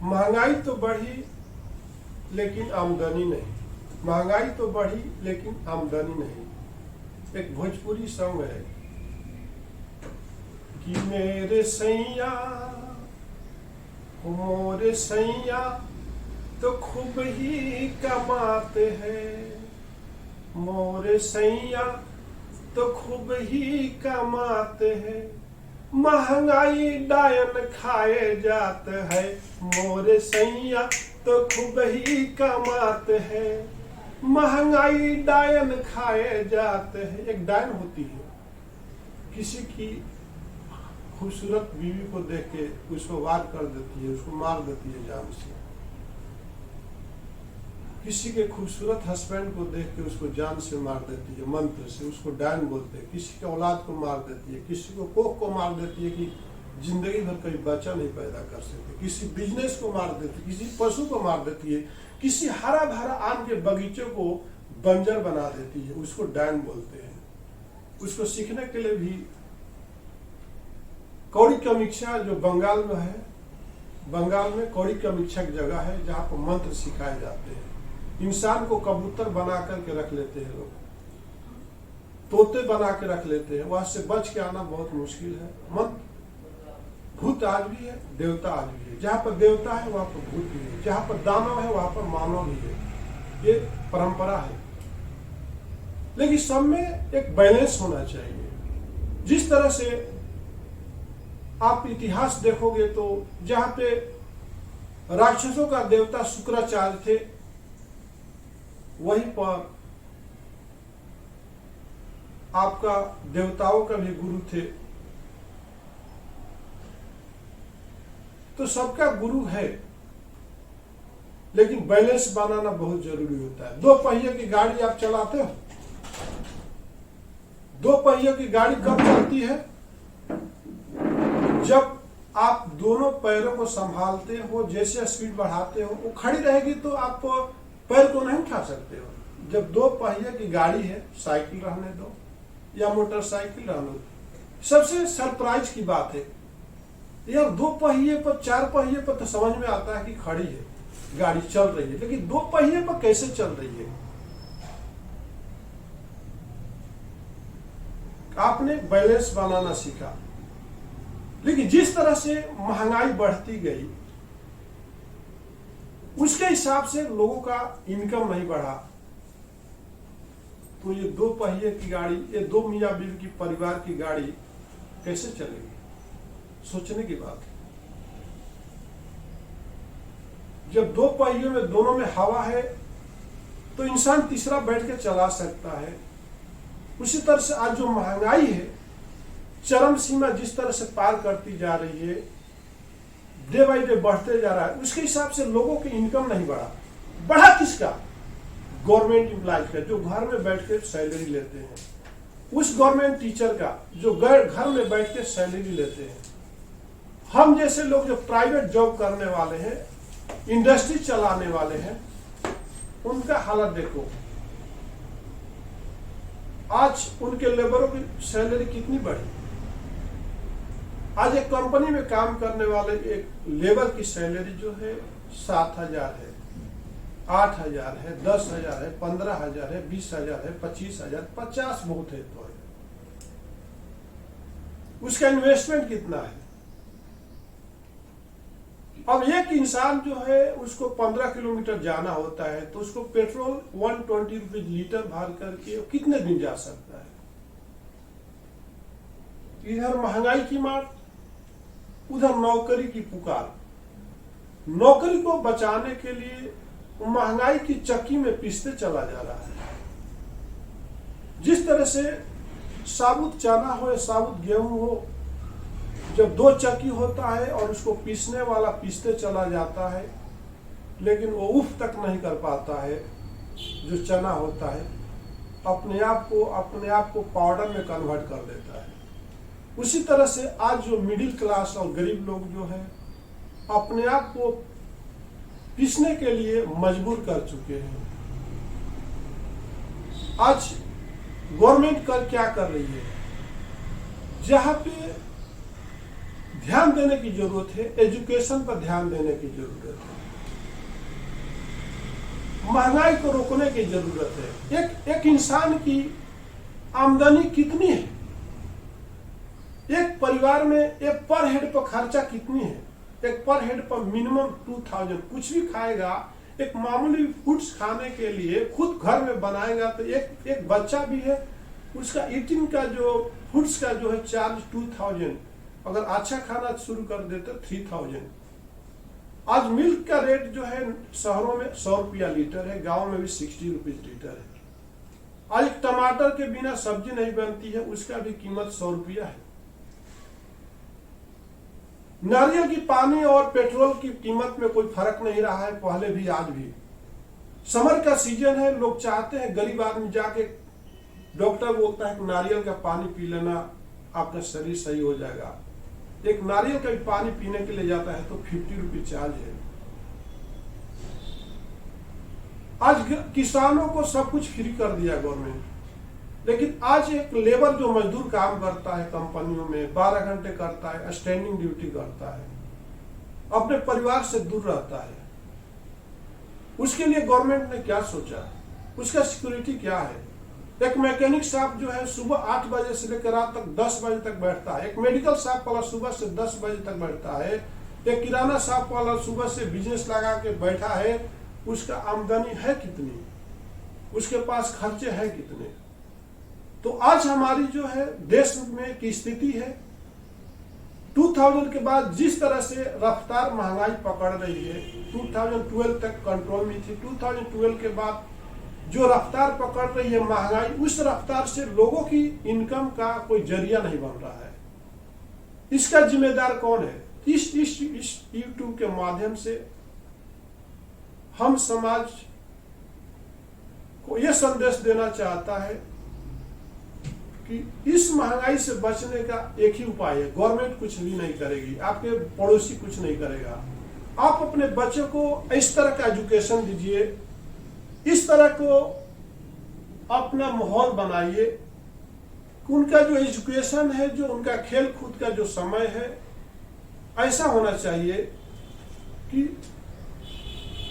महंगाई तो बढ़ी लेकिन आमदनी नहीं, महंगाई तो बढ़ी लेकिन आमदनी नहीं। एक भोजपुरी सॉन्ग है कि मेरे सैया मोरे सैया तो खूब ही कमाते हैं, मोरे सैया तो खूब ही कमाते हैं, महंगाई डायन खाए जाते हैं, मोरे सैया तो खूब ही कमाते हैं, महंगाई डायन खाए जाते हैं। एक डायन होती है, किसी की खूबसूरत बीवी को देख के उसको वार कर देती है, उसको मार देती है जान से। किसी के खूबसूरत हस्बैंड को देख के उसको जान से मार देती है, मंत्र से, उसको डायन बोलते हैं। किसी के औलाद को मार देती है, किसी को कोख को मार देती है कि जिंदगी भर कभी बच्चा नहीं पैदा कर सकते, किसी बिजनेस को मार देती है, किसी पशु को मार देती है, किसी हरा भरा आम के बगीचे को बंजर बना देती है, उसको डायन बोलते हैं। उसको सीखने के लिए भी कौड़ी कमीक्षा जो बंगाल में है, बंगाल में कौड़ी कमीक्षा की जगह है जहाँ पर मंत्र सिखाए जाते हैं। इंसान को कबूतर बना करके रख लेते हैं लोग, तोते बना के रख लेते हैं, वहां से बच के आना बहुत मुश्किल है। मंत्र भूत आज भी है, देवता आज भी है। जहाँ पर देवता है वहां पर भूत भी है, जहाँ पर दानव है वहां पर मानव भी है। ये परंपरा है, लेकिन सब में एक बैलेंस होना चाहिए। जिस तरह से आप इतिहास देखोगे तो जहां पे राक्षसों का देवता शुक्राचार्य थे, वहीं पर आपका देवताओं का भी गुरु थे। तो सबका गुरु है, लेकिन बैलेंस बनाना बहुत जरूरी होता है। दो पहिए की गाड़ी आप चलाते हो, दो पहिए की गाड़ी कब चलती है? जब आप दोनों पैरों को संभालते हो, जैसे स्पीड बढ़ाते हो, वो खड़ी रहेगी तो आप पैर को नहीं उठा सकते हो। जब दो पहिए की गाड़ी है, साइकिल रहने दो या मोटरसाइकिल रहने दो, सबसे सरप्राइज की बात है यार, दो पहिए पर, चार पहिए पर तो समझ में आता है कि खड़ी है, गाड़ी चल रही है, लेकिन दो पहिए पर कैसे चल रही है? आपने बैलेंस बनाना सीखा। लेकिन जिस तरह से महंगाई बढ़ती गई, उसके हिसाब से लोगों का इनकम नहीं बढ़ा, तो ये दो पहिए की गाड़ी, ये दो मियां बीवी की परिवार की गाड़ी कैसे चलेगी? सोचने की बात है। जब दो पहियों में दोनों में हवा है तो इंसान तीसरा बैठ के चला सकता है। उसी तरह से आज जो महंगाई है, चरम सीमा जिस तरह से पार करती जा रही है, डे बाई डे बढ़ते जा रहा है, उसके हिसाब से लोगों की इनकम नहीं बढ़ा। बढ़ा किसका? गवर्नमेंट एम्प्लॉयज का, जो घर में बैठ के सैलरी लेते हैं, उस गवर्नमेंट टीचर का जो घर में बैठ के सैलरी लेते हैं। हम जैसे लोग जो प्राइवेट जॉब करने वाले हैं, इंडस्ट्री चलाने वाले हैं, उनका हालत देखो। आज उनके लेबरों की सैलरी कितनी बढ़ी। आज एक कंपनी में काम करने वाले एक लेबर की सैलरी जो है 7,000 है, 8,000 है, 10,000 है, 15,000 है, 20,000 है, 25,000, 50 बहुत है तो है। उसका इन्वेस्टमेंट कितना है? अब एक इंसान जो है उसको 15 किलोमीटर जाना होता है, तो उसको पेट्रोल 120 रुपीज लीटर भर करके कितने दिन जा सकता है? इधर महंगाई की मार, उधर नौकरी की पुकार। नौकरी को बचाने के लिए महंगाई की चक्की में पीसते चला जा रहा है। जिस तरह से साबुत चना हो या साबुत गेहूं हो, जब दो चक्की होता है और उसको पीसने वाला पीसते चला जाता है, लेकिन वो उफ तक नहीं कर पाता है, जो चना होता है अपने आप को पाउडर में कन्वर्ट कर देता है। उसी तरह से आज जो मिडिल क्लास और गरीब लोग जो है, अपने आप को पीसने के लिए मजबूर कर चुके हैं। आज गवर्नमेंट क्या कर रही है? जहां पे ध्यान देने की जरूरत है, एजुकेशन पर ध्यान देने की जरूरत है, महंगाई को रोकने की जरूरत है। एक इंसान की आमदनी कितनी है, एक परिवार में एक पर हेड पर खर्चा कितनी है, एक पर हेड पर मिनिमम 2000, कुछ भी खाएगा, एक मामूली फूड्स खाने के लिए खुद घर में बनाएगा तो एक बच्चा भी है, उसका ईटिंग का जो फूड्स का जो है चार्ज 2000, अगर अच्छा खाना शुरू कर देते 3000। आज मिल्क का रेट जो है शहरों में 100 रुपया लीटर है, गांव में भी 60 रुपीज लीटर है। आज टमाटर के बिना सब्जी नहीं बनती है, उसका भी कीमत 100 रुपया है। नारियल की पानी और पेट्रोल की कीमत में कोई फर्क नहीं रहा है, पहले भी आज भी। समर का सीजन है, लोग चाहते हैं, गरीब आदमी जाके डॉक्टर बोलता है कि नारियल का पानी पी लेना, आपका शरीर सही हो जाएगा। एक नारियल का भी पानी पीने के लिए जाता है तो 50 रुपये चार्ज है। आज किसानों को सब कुछ फ्री कर दिया गवर्नमेंट, लेकिन आज एक लेबर जो मजदूर काम करता है कंपनियों में 12 घंटे करता है, स्टैंडिंग ड्यूटी करता है, अपने परिवार से दूर रहता है, उसके लिए गवर्नमेंट ने क्या सोचा, उसका सिक्योरिटी क्या है। एक मैकेनिक साहब जो है सुबह 8 बजे से लेकर रात तक 10 बजे तक बैठता है, एक मेडिकल शॉप वाला सुबह से 10 बजे तक बैठता है, एक किराना शॉप वाला सुबह से बिजनेस लगा के बैठा है, उसका आमदनी है कितनी, उसके पास खर्चे हैं कितने। तो आज हमारी जो है देश में की स्थिति है, 2000 के बाद जिस तरह से रफ्तार महंगाई पकड़ रही है, 2012 तक कंट्रोल में थी, 2012 के बाद जो रफ्तार पकड़ रही है महंगाई, उस रफ्तार से लोगों की इनकम का कोई जरिया नहीं बन रहा है। इसका जिम्मेदार कौन है? इस यूट्यूब के माध्यम से हम समाज को यह संदेश देना चाहता है कि इस महंगाई से बचने का एक ही उपाय है, गवर्नमेंट कुछ भी नहीं करेगी, आपके पड़ोसी कुछ नहीं करेगा। आप अपने बच्चों को इस तरह का एजुकेशन दीजिए, इस तरह को अपना माहौल बनाइए कि उनका जो एजुकेशन है, जो उनका खेल कूद का जो समय है, ऐसा होना चाहिए कि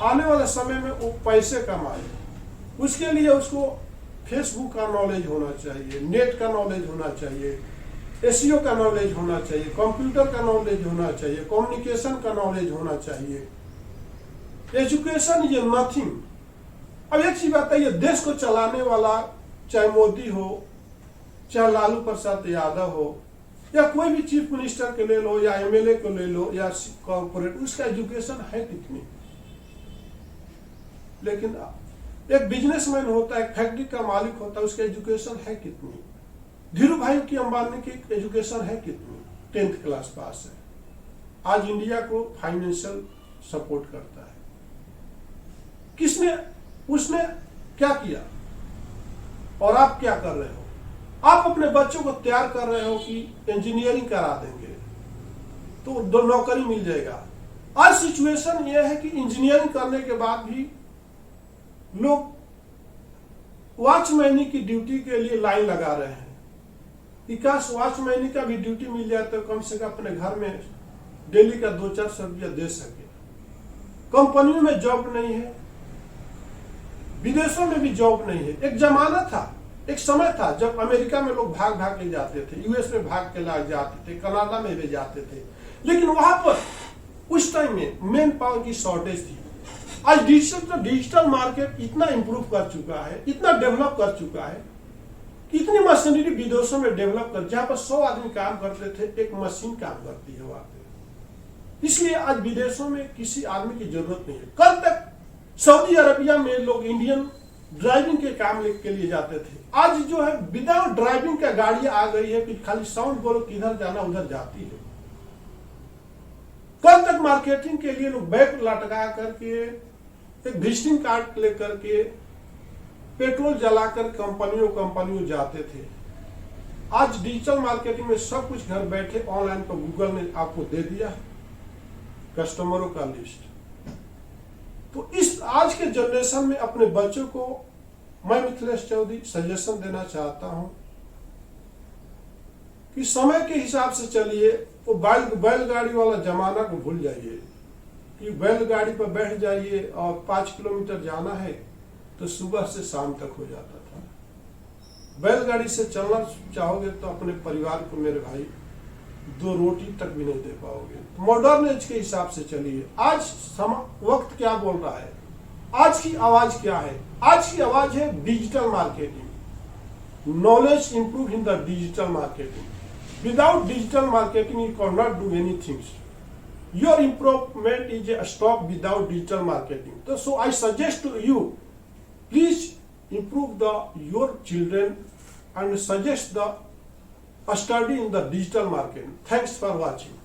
आने वाले समय में वो पैसे कमाए। उसके लिए उसको फेसबुक का नॉलेज होना चाहिए, नेट का नॉलेज होना चाहिए, एसईओ का नॉलेज होना चाहिए, कंप्यूटर का नॉलेज होना चाहिए, कम्युनिकेशन का नॉलेज होना चाहिए। Education is nothing. अब एक चीज बात है, ये देश को चलाने वाला चाहे मोदी हो, चाहे लालू प्रसाद यादव हो, या कोई भी चीफ मिनिस्टर के ले लो, या एमएलए को ले लो, या कॉर्पोरेट, उसका एजुकेशन है कितनी। लेकिन एक बिजनेसमैन होता है, एक फैक्ट्री का मालिक होता है, उसका एजुकेशन है कितनी। धीरू भाई की अंबानी की एजुकेशन है कितनी, 10th क्लास पास है, आज इंडिया को फाइनेंशियल सपोर्ट करता है। किसने, उसने क्या किया और आप क्या कर रहे हो? आप अपने बच्चों को तैयार कर रहे हो कि इंजीनियरिंग करा देंगे तो नौकरी मिल जाएगा। आज सिचुएशन यह है कि इंजीनियरिंग करने के बाद भी लोग वॉचमैनी की ड्यूटी के लिए लाइन लगा रहे हैं। विकास वॉचमैनी का भी ड्यूटी मिल जाए तो कम से कम अपने घर में डेली का 200-400 रुपया दे सके। कंपनियों में जॉब नहीं है, विदेशों में भी जॉब नहीं है। एक जमाना था, एक समय था जब अमेरिका में लोग भाग भाग के जाते थे, यूएस में भाग के लाग जाते थे, कनाडा में भी जाते थे, लेकिन वहां पर उस टाइम में मैन पावर की शॉर्टेज थी। आज डिजिटल मार्केट इतना इंप्रूव कर चुका है, इतना डेवलप कर चुका है, इतनी मशीनरी विदेशों में डेवलप कर, जहां पर 100 आदमी काम करते थे, एक मशीन काम करती है वहां पे। इसलिए आज विदेशों में किसी आदमी की जरूरत नहीं है। कल तक सऊदी अरबिया में लोग इंडियन ड्राइविंग के काम के लिए जाते थे, आज जो है विदाउट ड्राइविंग का गाड़ियां आ गई है कि खाली साउंड बोलो किधर जाना उधर जाती है। कल तक मार्केटिंग के लिए लोग बैग लटका करके, एक विजिटिंग कार्ड लेकर के, पेट्रोल जलाकर कंपनियों जाते थे। आज डिजिटल मार्केटिंग में सब कुछ घर बैठे ऑनलाइन पर गूगल ने आपको दे दिया है कस्टमरों का लिस्ट। तो इस आज के जनरेशन में अपने बच्चों को मैं मिथिलेश चौधरी सजेशन देना चाहता हूं कि समय के हिसाब से चलिए, वो बैलगाड़ी वाला जमाना को भूल जाइए कि बैलगाड़ी पर बैठ जाइए और 5 किलोमीटर जाना है तो सुबह से शाम तक हो जाता था। बैलगाड़ी से चलना चाहोगे तो अपने परिवार को मेरे भाई 2 रोटी तक भी नहीं दे पाओगे। मॉडर्न एज के हिसाब से चलिए। आज वक्त क्या बोल रहा है? आज की आवाज क्या है? आज की आवाज है digital marketing. Knowledge improve in the digital marketing. Without digital marketing you can not do anything. Your improvement is a stop without digital marketing. So I suggest to you, please improve your children and suggest the study in the digital marketing. Thanks for watching.